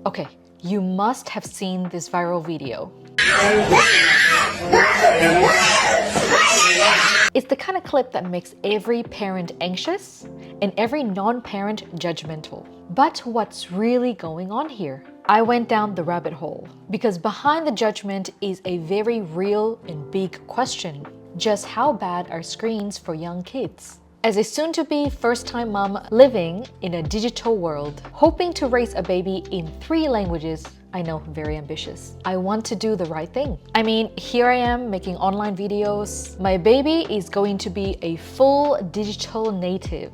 Okay, you must have seen this viral video. It's the kind of clip that makes every parent anxious and every non-parent judgmental. But what's really going on here? I went down the rabbit hole because behind the judgment is a very real and big question. Just how bad are screens for young kids? As a soon-to-be first-time mom living in a digital world, hoping to raise a baby in 3 languages, I know, very ambitious. I want to do the right thing. I mean, here I am making online videos. My baby is going to be a full digital native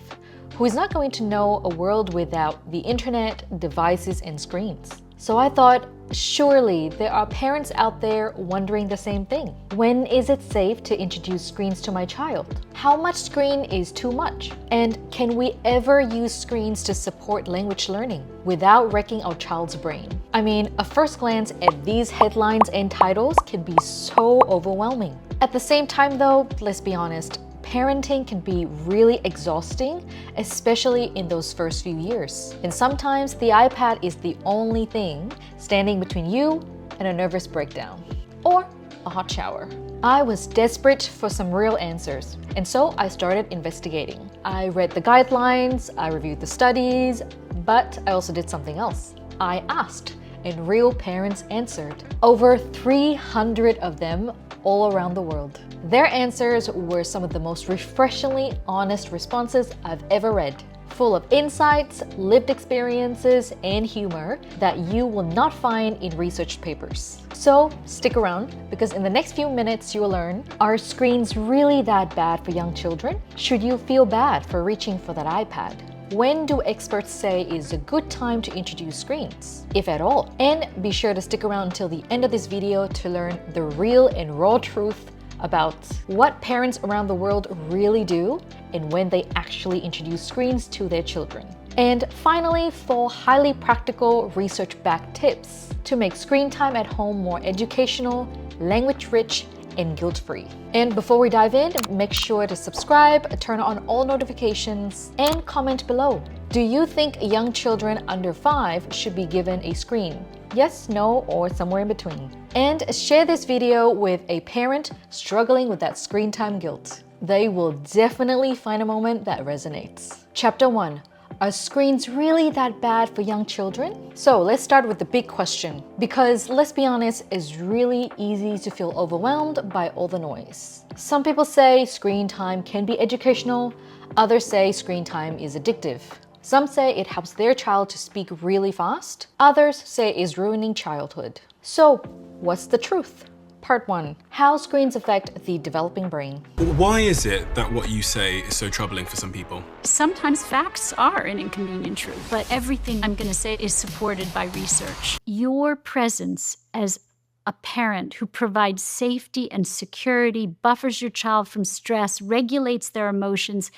who is not going to know a world without the internet, devices, and screens. So I thought, surely there are parents out there wondering the same thing. When is it safe to introduce screens to my child? How much screen is too much? And can we ever use screens to support language learning without wrecking our child's brain? I mean, a first glance at these headlines and titles can be so overwhelming. At the same time though, let's be honest, parenting can be really exhausting, especially in those first few years. And sometimes the iPad is the only thing standing between you and a nervous breakdown or a hot shower. I was desperate for some real answers, and so I started investigating. I read the guidelines, I reviewed the studies, but I also did something else. I asked, and real parents answered. Over 300 of them all around the world. Their answers were some of the most refreshingly honest responses I've ever read, full of insights, lived experiences, and humor that you will not find in research papers. So stick around, because in the next few minutes you will learn, are screens really that bad for young children? Should you feel bad for reaching for that iPad? When do experts say is a good time to introduce screens, if at all? And be sure to stick around until the end of this video to learn the real and raw truth about what parents around the world really do and when they actually introduce screens to their children. And finally, 4 highly practical research-backed tips to make screen time at home more educational, language-rich, and guilt-free. And before we dive in, make sure to subscribe, turn on all notifications, and comment below. Do you think young children under 5 should be given a screen? Yes, no, or somewhere in between? And share this video with a parent struggling with that screen time guilt. They will definitely find a moment that resonates. Chapter 1. Are screens really that bad for young children? So let's start with the big question, because let's be honest, it's really easy to feel overwhelmed by all the noise. Some people say screen time can be educational, others say screen time is addictive. Some say it helps their child to speak really fast, others say it's ruining childhood. So what's the truth? Part 1. How screens affect the developing brain. Why is it that what you say is so troubling for some people? Sometimes facts are an inconvenient truth, but everything I'm going to say is supported by research. Your presence as a parent who provides safety and security, buffers your child from stress, regulates their emotions,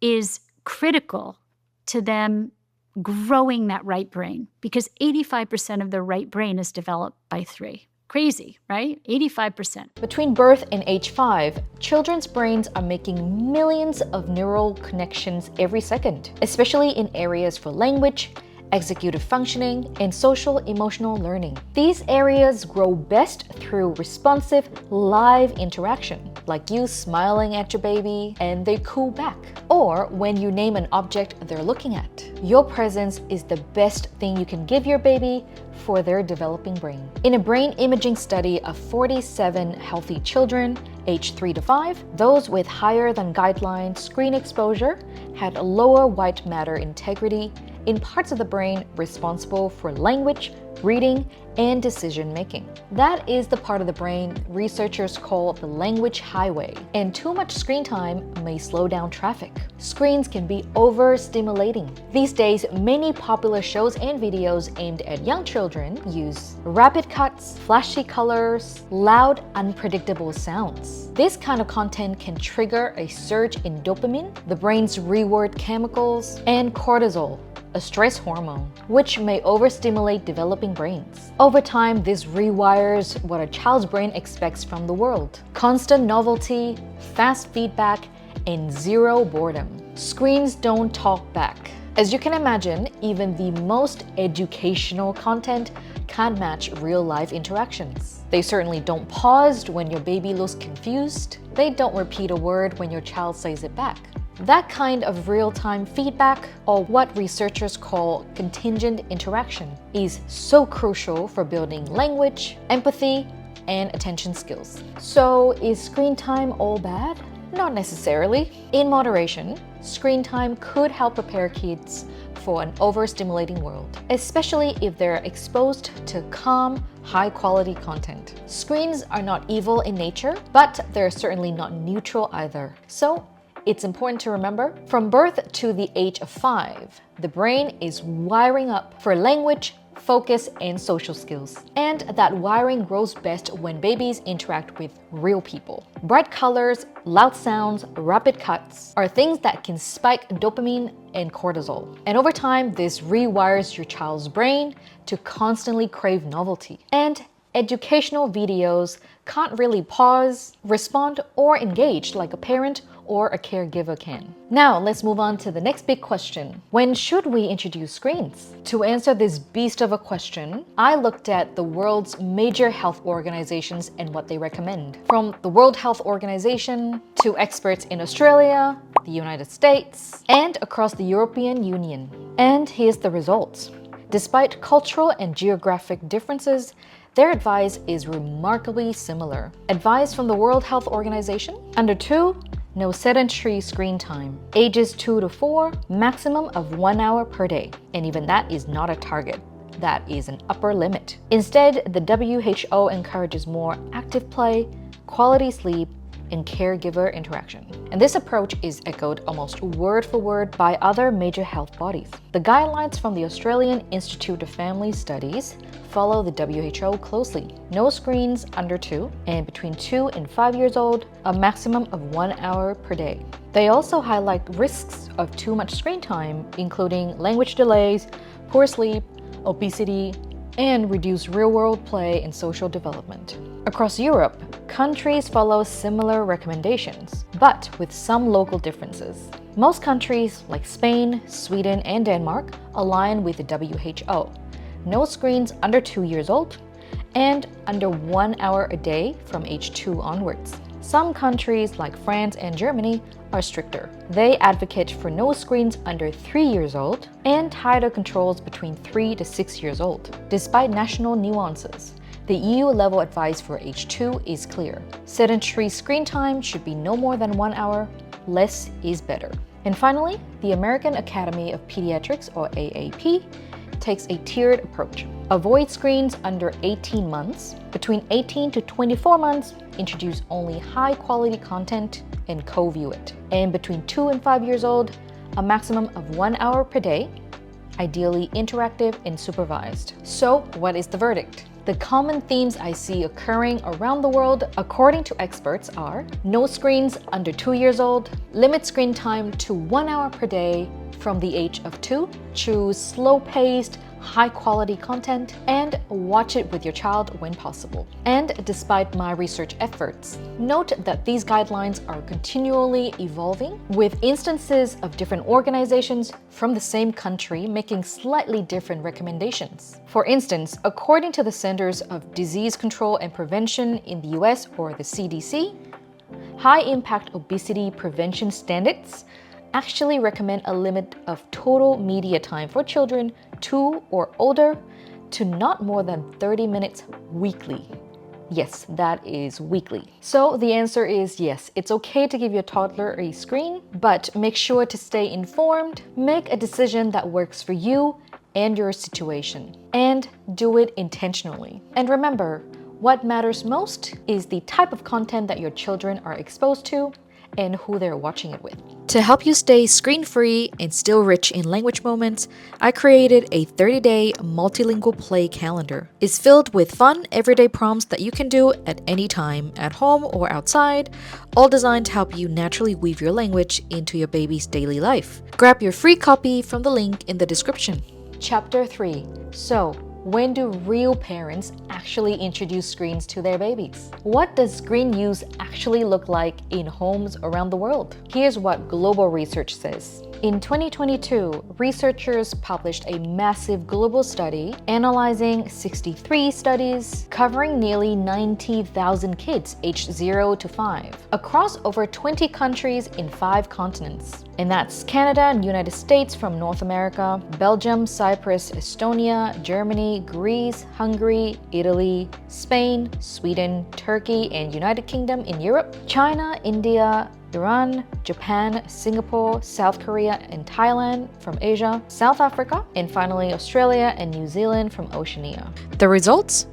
is critical to them growing that right brain, because 85% of their right brain is developed by 3. Crazy, right? 85%. Between birth and age 5, children's brains are making millions of neural connections every second, especially in areas for language, executive functioning, and social emotional learning. These areas grow best through responsive, live interaction, like you smiling at your baby and they coo back, or when you name an object they're looking at. Your presence is the best thing you can give your baby for their developing brain. In a brain imaging study of 47 healthy children, aged 3 to 5, those with higher than guideline screen exposure had a lower white matter integrity in parts of the brain responsible for language, reading, and decision making. That is the part of the brain researchers call the language highway, and too much screen time may slow down traffic. Screens can be overstimulating. These days, many popular shows and videos aimed at young children use rapid cuts, flashy colors, loud, unpredictable sounds. This kind of content can trigger a surge in dopamine, the brain's reward chemicals, and cortisol, a stress hormone, which may overstimulate developing brains. Over time, this rewires what a child's brain expects from the world. Constant novelty, fast feedback, and zero boredom. Screens don't talk back. As you can imagine, even the most educational content can't match real-life interactions. They certainly don't pause when your baby looks confused. They don't repeat a word when your child says it back. That kind of real-time feedback, or what researchers call contingent interaction, is so crucial for building language, empathy, and attention skills. So is screen time all bad? Not necessarily. In moderation, screen time could help prepare kids for an overstimulating world, especially if they're exposed to calm, high-quality content. Screens are not evil in nature, but they're certainly not neutral either. So it's important to remember, from birth to the age of 5, the brain is wiring up for language, focus, and social skills. And that wiring grows best when babies interact with real people. Bright colors, loud sounds, rapid cuts are things that can spike dopamine and cortisol. And over time, this rewires your child's brain to constantly crave novelty. And educational videos can't really pause, respond, or engage like a parent or a caregiver can. Now, let's move on to the next big question. When should we introduce screens? To answer this beast of a question, I looked at the world's major health organizations and what they recommend. From the World Health Organization to experts in Australia, the United States, and across the European Union. And here's the results. Despite cultural and geographic differences, their advice is remarkably similar. Advice from the World Health Organization: under 2, no sedentary screen time. Ages 2 to 4, maximum of 1 hour per day. And even that is not a target. That is an upper limit. Instead, the WHO encourages more active play, quality sleep, and caregiver interaction. And this approach is echoed almost word for word by other major health bodies. The guidelines from the Australian Institute of Family Studies follow the WHO closely. No screens under 2, and between 2 and 5 years old, a maximum of 1 hour per day. They also highlight risks of too much screen time, including language delays, poor sleep, obesity, and reduced real-world play and social development. Across Europe, countries follow similar recommendations, but with some local differences. Most countries, like Spain, Sweden, and Denmark, align with the WHO. No screens under 2 years old, and under 1 hour a day from age 2 onwards. Some countries, like France and Germany, are stricter. They advocate for no screens under 3 years old and tighter controls between 3 to 6 years old. Despite national nuances, the EU-level advice for age 2 is clear. Sedentary screen time should be no more than 1 hour. Less is better. And finally, the American Academy of Pediatrics, or AAP, takes a tiered approach. Avoid screens under 18 months. Between 18 to 24 months, introduce only high-quality content and co-view it. And between 2 and 5 years old, a maximum of 1 hour per day, ideally interactive and supervised. So, what is the verdict? The common themes I see occurring around the world, according to experts, are no screens under 2 years old, limit screen time to 1 hour per day from the age of 2, choose slow-paced, high-quality content, and watch it with your child when possible. And despite my research efforts, note that these guidelines are continually evolving, with instances of different organizations from the same country making slightly different recommendations. For instance, according to the Centers of Disease Control and Prevention in the US, or the CDC, high-impact obesity prevention standards actually recommend a limit of total media time for children 2 or older to not more than 30 minutes weekly. Yes, that is weekly. So the answer is yes, it's okay to give your toddler a screen, but make sure to stay informed, make a decision that works for you and your situation, and do it intentionally. And remember, what matters most is the type of content that your children are exposed to and who they're watching it with. To help you stay screen-free and still rich in language moments, I created a 30-day multilingual play calendar. It's filled with fun, everyday prompts that you can do at any time, at home or outside, all designed to help you naturally weave your language into your baby's daily life. Grab your free copy from the link in the description. Chapter 3. So, when do real parents actually introduce screens to their babies? What does screen use actually look like in homes around the world? Here's what global research says. In 2022, researchers published a massive global study analyzing 63 studies covering nearly 90,000 kids aged 0 to 5 across over 20 countries in 5 continents. And that's Canada and United States from North America, Belgium, Cyprus, Estonia, Germany, Greece, Hungary, Italy, Spain, Sweden, Turkey, and United Kingdom in Europe, China, India, Iran, Japan, Singapore, South Korea, and Thailand from Asia, South Africa, and finally Australia and New Zealand from Oceania. The results?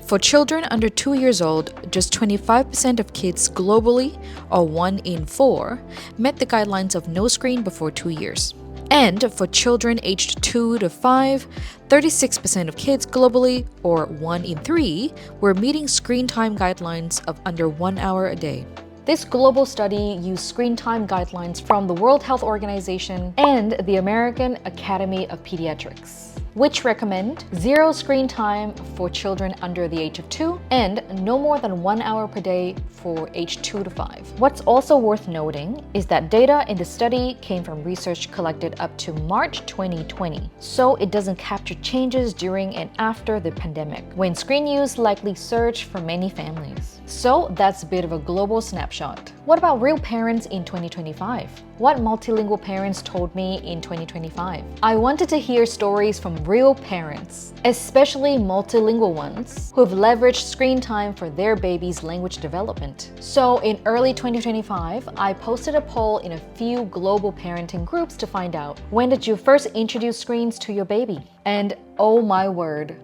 For children under 2 years old, just 25% of kids globally, or 1 in 4, met the guidelines of no screen before 2 years. And for children aged 2 to 5, 36% of kids globally, or 1 in 3, were meeting screen time guidelines of under 1 hour a day. This global study used screen time guidelines from the World Health Organization and the American Academy of Pediatrics, which recommend 0 screen time for children under the age of 2 and no more than 1 hour per day for age 2 to 5. What's also worth noting is that data in the study came from research collected up to March 2020, so it doesn't capture changes during and after the pandemic, when screen use likely surged for many families. So that's a bit of a global snapshot. What about real parents in 2025? What multilingual parents told me in 2025? I wanted to hear stories from real parents, especially multilingual ones, who have leveraged screen time for their baby's language development. So in early 2025, I posted a poll in a few global parenting groups to find out, when did you first introduce screens to your baby? And oh my word,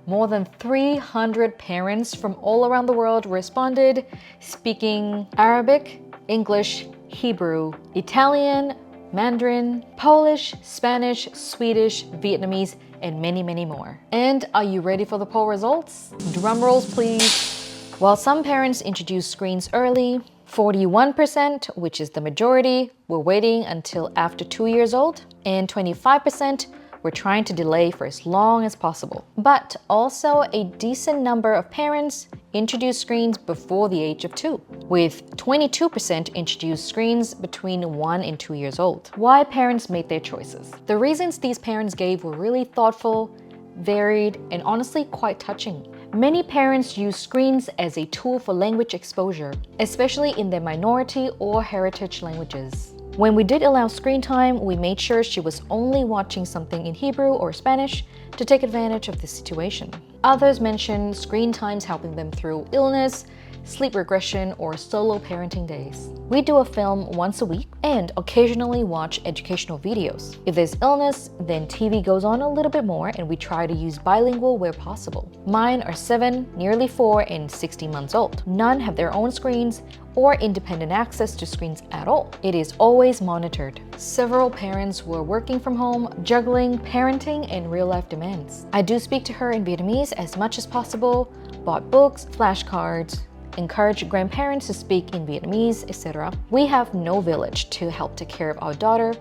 more than 300 parents from all around the world responded, speaking Arabic, English, Hebrew, Italian, Mandarin, Polish, Spanish, Swedish, Vietnamese, and many, many more. And are you ready for the poll results? Drum rolls, please. While some parents introduced screens early, 41%, which is the majority, were waiting until after 2 years old, and 25% were trying to delay for as long as possible. But also a decent number of parents introduced screens before the age of 2, with 22% introduced screens between 1 and 2 years old. Why parents made their choices? The reasons these parents gave were really thoughtful, varied, and honestly quite touching. Many parents use screens as a tool for language exposure, especially in their minority or heritage languages. When we did allow screen time, we made sure she was only watching something in Hebrew or Spanish to take advantage of the situation. Others mentioned screen times helping them through illness, sleep regression, or solo parenting days. We do a film once a week and occasionally watch educational videos. If there's illness, then TV goes on a little bit more and we try to use bilingual where possible. Mine are 7, nearly 4, and 16 months old. None have their own screens or independent access to screens at all. It is always monitored. Several parents were working from home, juggling parenting and real-life demands. I do speak to her in Vietnamese as much as possible, bought books, flashcards, encourage grandparents to speak in Vietnamese, etc. We have no village to help take care of our daughter,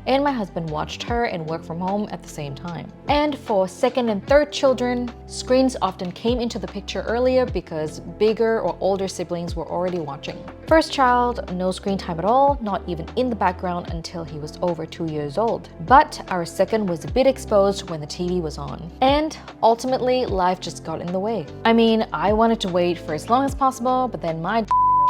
and my husband watched her and worked from home at the same time. And for second and third children, screens often came into the picture earlier because bigger or older siblings were already watching. First child, no screen time at all, not even in the background until he was over 2 years old. But our second was a bit exposed when the TV was on. And ultimately, life just got in the way. I mean, I wanted to wait for as long as possible, but then my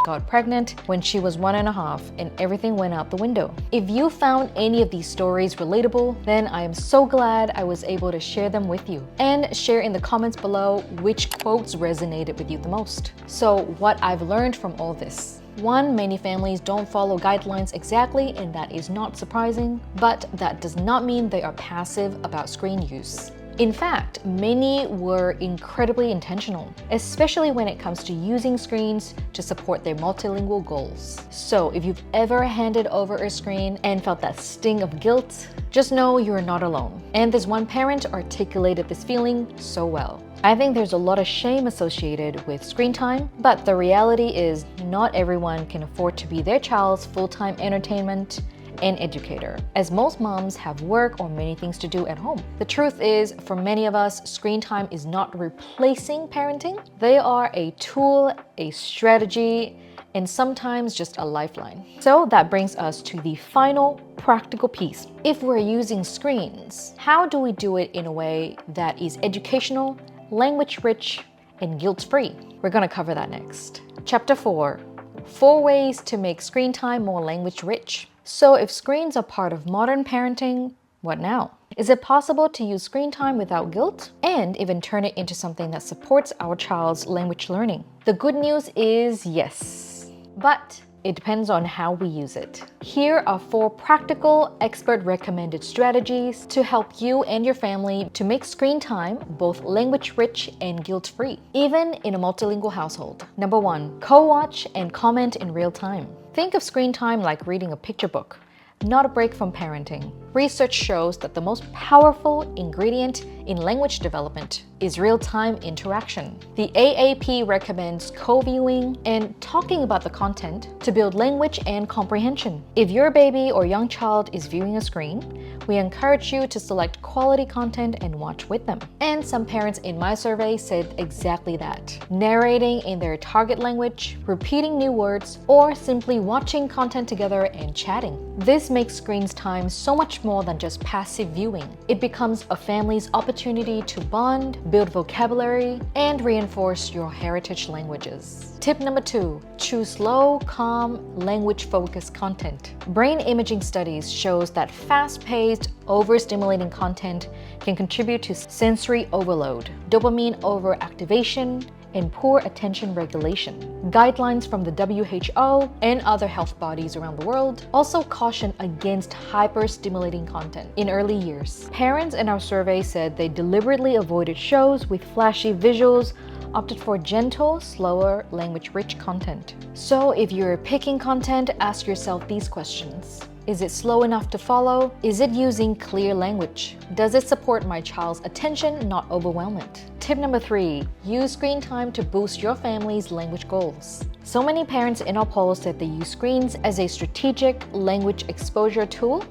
got pregnant when she was 1.5 and everything went out the window. If you found any of these stories relatable, then I am so glad I was able to share them with you. And share in the comments below which quotes resonated with you the most. So what I've learned from all this. 1, many families don't follow guidelines exactly, and that is not surprising, but that does not mean they are passive about screen use. In fact, many were incredibly intentional, especially when it comes to using screens to support their multilingual goals. So if you've ever handed over a screen and felt that sting of guilt, just know you're not alone. And this one parent articulated this feeling so well. I think there's a lot of shame associated with screen time, but the reality is not everyone can afford to be their child's full-time entertainment and educator, as most moms have work or many things to do at home. The truth is, for many of us, screen time is not replacing parenting. They are a tool, a strategy, and sometimes just a lifeline. So that brings us to the final practical piece. If we're using screens, how do we do it in a way that is educational, language-rich, and guilt-free? We're going to cover that next. Chapter 4. 4 ways to make screen time more language-rich. So if screens are part of modern parenting, what now? Is it possible to use screen time without guilt and even turn it into something that supports our child's language learning? The good news is yes, but it depends on how we use it. Here are 4 practical, expert-recommended strategies to help you and your family to make screen time both language-rich and guilt-free, even in a multilingual household. Number 1, co-watch and comment in real time. Think of screen time like reading a picture book, not a break from parenting. Research shows that the most powerful ingredient in language development is real-time interaction. The AAP recommends co-viewing and talking about the content to build language and comprehension. If your baby or young child is viewing a screen, we encourage you to select quality content and watch with them. And some parents in my survey said exactly that. Narrating in their target language, repeating new words, or simply watching content together and chatting. This makes screens time so much more than just passive viewing. It becomes a family's opportunity to bond, build vocabulary, and reinforce your heritage languages. Tip number 2, choose low, calm, language-focused content. Brain imaging studies shows that fast-paced, overstimulating content can contribute to sensory overload, dopamine overactivation, and poor attention regulation. Guidelines from the WHO and other health bodies around the world also caution against hyper-stimulating content in early years. Parents in our survey said they deliberately avoided shows with flashy visuals, opted for gentle, slower, language-rich content. So if you're picking content, ask yourself these questions. Is it slow enough to follow? Is it using clear language? Does it support my child's attention, not overwhelm it? Tip number 3, use screen time to boost your family's language goals. So many parents in our poll said they use screens as a strategic language exposure tool,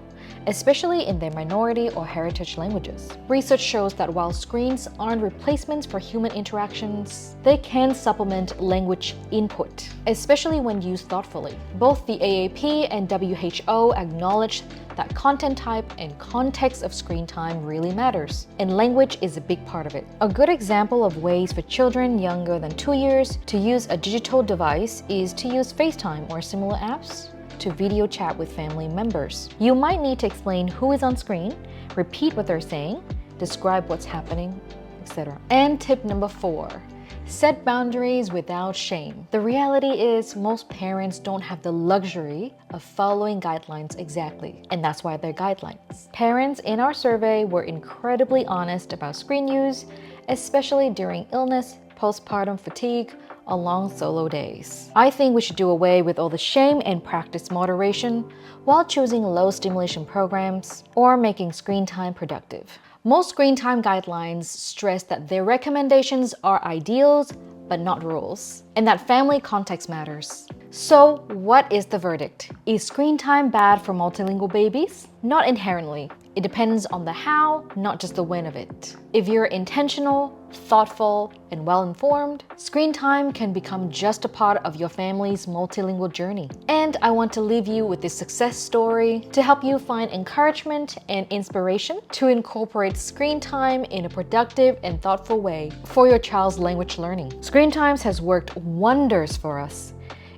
especially in their minority or heritage languages. Research shows that while screens aren't replacements for human interactions, they can supplement language input, especially when used thoughtfully. Both the AAP and WHO acknowledge that content type and context of screen time really matters, and language is a big part of it. A good example of ways for children younger than 2 years to use a digital device is to use FaceTime or similar apps to video chat with family members. You might need to explain who is on screen, repeat what they're saying, describe what's happening, etc. And tip number 4, set boundaries without shame. The reality is most parents don't have the luxury of following guidelines exactly, and that's why they're guidelines. Parents in our survey were incredibly honest about screen use, especially during illness, postpartum fatigue, or long solo days. I think we should do away with all the shame and practice moderation while choosing low stimulation programs or making screen time productive. Most screen time guidelines stress that their recommendations are ideals but not rules, and that family context matters. So what is the verdict? Is screen time bad for multilingual babies? Not inherently. It depends on the how, not just the when of it. If you're intentional, thoughtful, and well-informed, screen time can become just a part of your family's multilingual journey. And I want to leave you with this success story to help you find encouragement and inspiration to incorporate screen time in a productive and thoughtful way for your child's language learning. Screen times has worked wonders for us.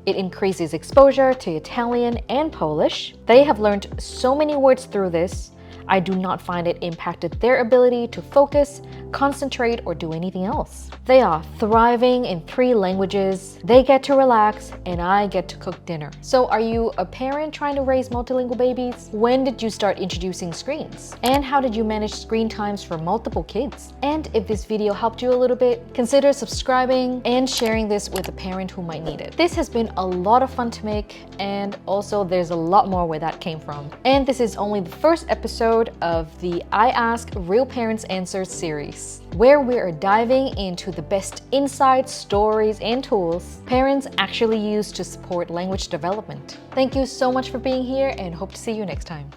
It increases exposure to Italian and Polish. They have learned so many words through this. I do not find it impacted their ability to focus, concentrate, or do anything else. They are thriving in 3 languages, they get to relax, and I get to cook dinner. So are you a parent trying to raise multilingual babies? When did you start introducing screens? And how did you manage screen times for multiple kids? And if this video helped you a little bit, consider subscribing and sharing this with a parent who might need it. This has been a lot of fun to make, and also there's a lot more where that came from. And this is only the first episode of the I Ask Real Parents Answers series, where we are diving into the best insights, stories, and tools parents actually use to support language development. Thank you so much for being here and hope to see you next time.